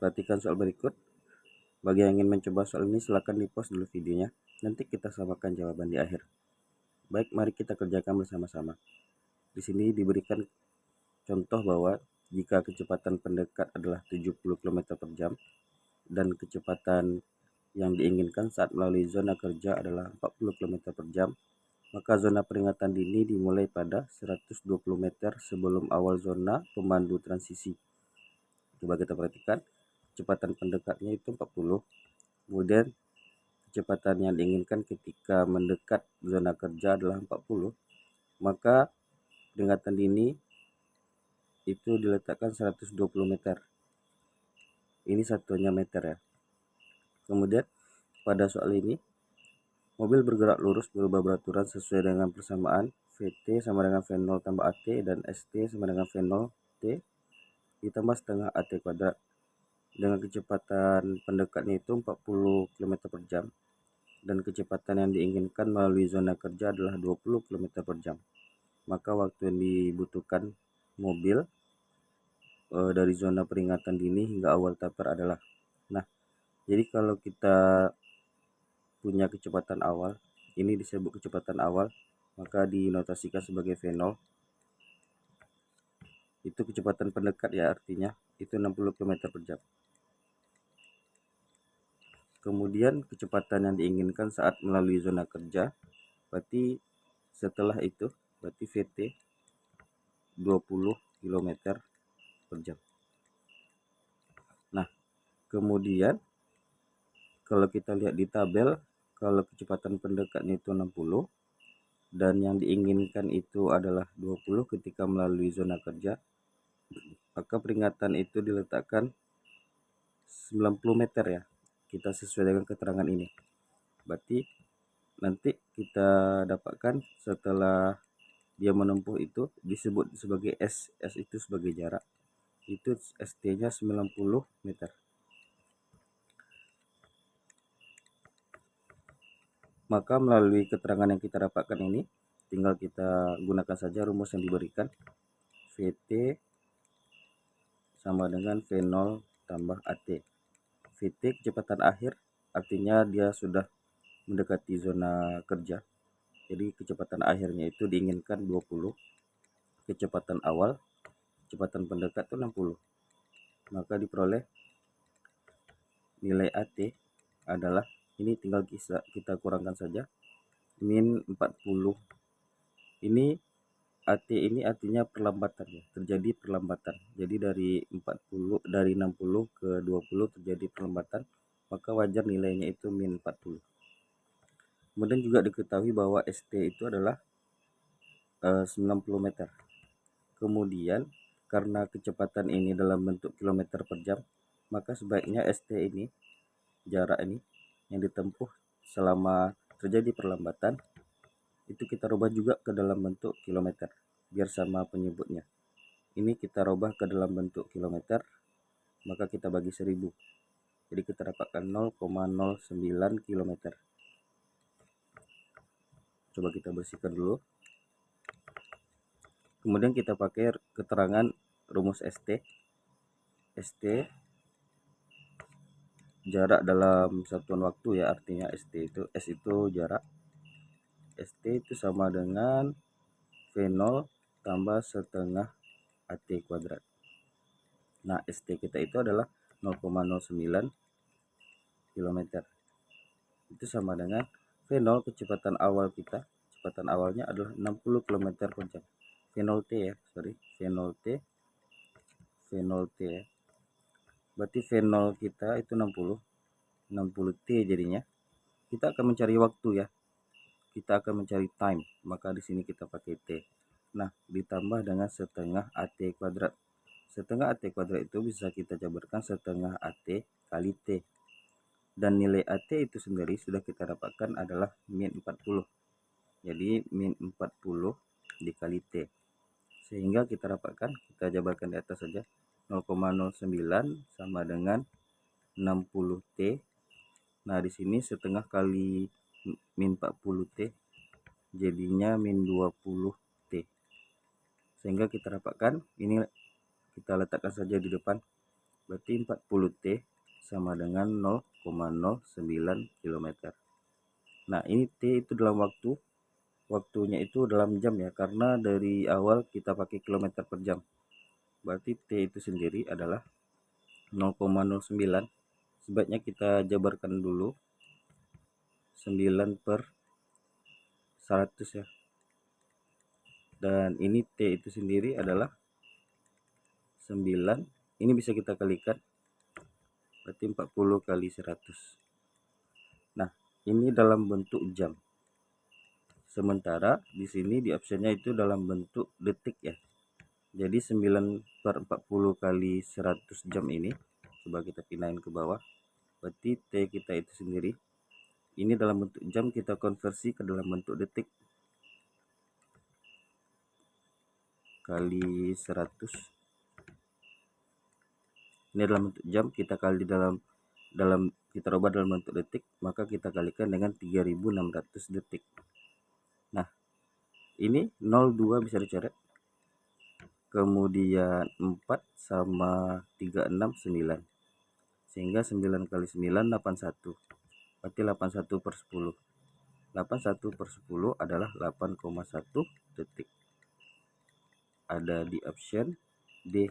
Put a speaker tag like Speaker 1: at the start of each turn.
Speaker 1: perhatikan soal berikut. Bagi yang ingin mencoba soal ini silahkan di-pause dulu videonya, nanti kita samakan jawaban di akhir. Baik, mari kita kerjakan bersama-sama. Di sini diberikan contoh bahwa jika kecepatan pendekat adalah 70 km per jam dan kecepatan yang diinginkan saat melalui zona kerja adalah 40 km per jam, maka zona peringatan dini dimulai pada 120 meter sebelum awal zona pemandu transisi. Coba kita perhatikan, kecepatan pendekatnya itu 40, kemudian kecepatan yang diinginkan ketika mendekat zona kerja adalah 40, maka peringatan dini itu diletakkan 120 meter. Ini satunya meter ya. Kemudian pada soal ini, mobil bergerak lurus berubah beraturan sesuai dengan persamaan VT sama dengan V0 tambah AT dan ST sama dengan V0 T ditambah setengah AT kuadrat. Dengan kecepatan pendekatnya itu 40 km per jam dan kecepatan yang diinginkan melalui zona kerja adalah 20 km per jam. Maka waktu yang dibutuhkan mobil dari zona peringatan dini hingga awal taper adalah. Nah, jadi kalau kita punya kecepatan awal, ini disebut kecepatan awal, maka dinotasikan sebagai V0. Itu kecepatan pendekat ya, artinya itu 60 km per jam. Kemudian kecepatan yang diinginkan saat melalui zona kerja, berarti setelah itu berarti VT 20 km per jam. Nah, kemudian kalau kita lihat di tabel, kalau kecepatan pendekatnya itu 60 dan yang diinginkan itu adalah 20 ketika melalui zona kerja, maka peringatan itu diletakkan 90 meter ya. Kita sesuai dengan keterangan ini. Berarti nanti kita dapatkan setelah dia menempuh itu disebut sebagai S. S itu sebagai jarak. Itu ST-nya 90 meter. Maka melalui keterangan yang kita dapatkan ini, tinggal kita gunakan saja rumus yang diberikan. VT sama dengan V0 tambah AT. VT kecepatan akhir, artinya dia sudah mendekati zona kerja. Jadi kecepatan akhirnya itu diinginkan 20. Kecepatan awal, kecepatan pendekat itu 60. Maka diperoleh nilai AT adalah, ini tinggal kita kurangkan saja, min 40. Ini AT ini artinya perlambatan ya, terjadi perlambatan. Jadi dari 60 ke 20 terjadi perlambatan, maka wajar nilainya itu min 40. Kemudian juga diketahui bahwa ST itu adalah 90 meter. Kemudian karena kecepatan ini dalam bentuk kilometer per jam, maka sebaiknya ST ini, jarak ini yang ditempuh selama terjadi perlambatan, itu kita rubah juga ke dalam bentuk kilometer biar sama penyebutnya. Ini kita rubah ke dalam bentuk kilometer, maka kita bagi 1000. Jadi kita dapatkan 0,09 km. Coba kita bersihkan dulu. Kemudian kita pakai keterangan rumus ST. ST jarak dalam satuan waktu ya, artinya ST itu, S itu jarak. ST itu sama dengan V0 tambah setengah AT kuadrat. Nah, ST kita itu adalah 0,09 km. Itu sama dengan V0 kecepatan awal kita. Kecepatan awalnya adalah 60 km per jam. V0T ya, V0T. V0T ya. Berarti V0 kita itu 60T jadinya. Kita akan mencari waktu ya. Kita akan mencari time, maka di sini kita pakai T. Nah, ditambah dengan setengah AT kuadrat. Setengah AT kuadrat itu bisa kita jabarkan setengah AT kali T. Dan nilai AT itu sendiri sudah kita dapatkan adalah min 40. Jadi min 40 dikali T. Sehingga kita dapatkan, kita jabarkan di atas saja, 0,09 sama dengan 60T. Nah, di sini setengah kali min 40T jadinya min 20T. Sehingga kita dapatkan, ini kita letakkan saja di depan. Berarti berarti 40 T sama dengan 0,09 km. Nah ini T itu dalam waktunya itu dalam jam ya, karena dari awal kita pakai kilometer per jam. Berarti T itu sendiri adalah 0,09. Sebaiknya kita jabarkan dulu 9 per 100 ya. Dan ini T itu sendiri adalah 9. Ini bisa kita kalikan, berarti 40 kali 100. Nah ini dalam bentuk jam, sementara di sini di optionnya itu dalam bentuk detik ya. Jadi 9 per 40 kali 100 jam ini, coba kita pindahin ke bawah, berarti T kita itu sendiri ini dalam bentuk jam, kita konversi ke dalam bentuk detik kali 100. Ini dalam bentuk jam, kita kali kita rubah dalam bentuk detik, maka kita kalikan dengan 3600 detik. Nah ini 02 bisa dicoret, kemudian 4 sama 3 6 9, sehingga 9 kali 9 81, berarti 81 per 10. 81 per 10 adalah 8,1 detik. Ada di option D.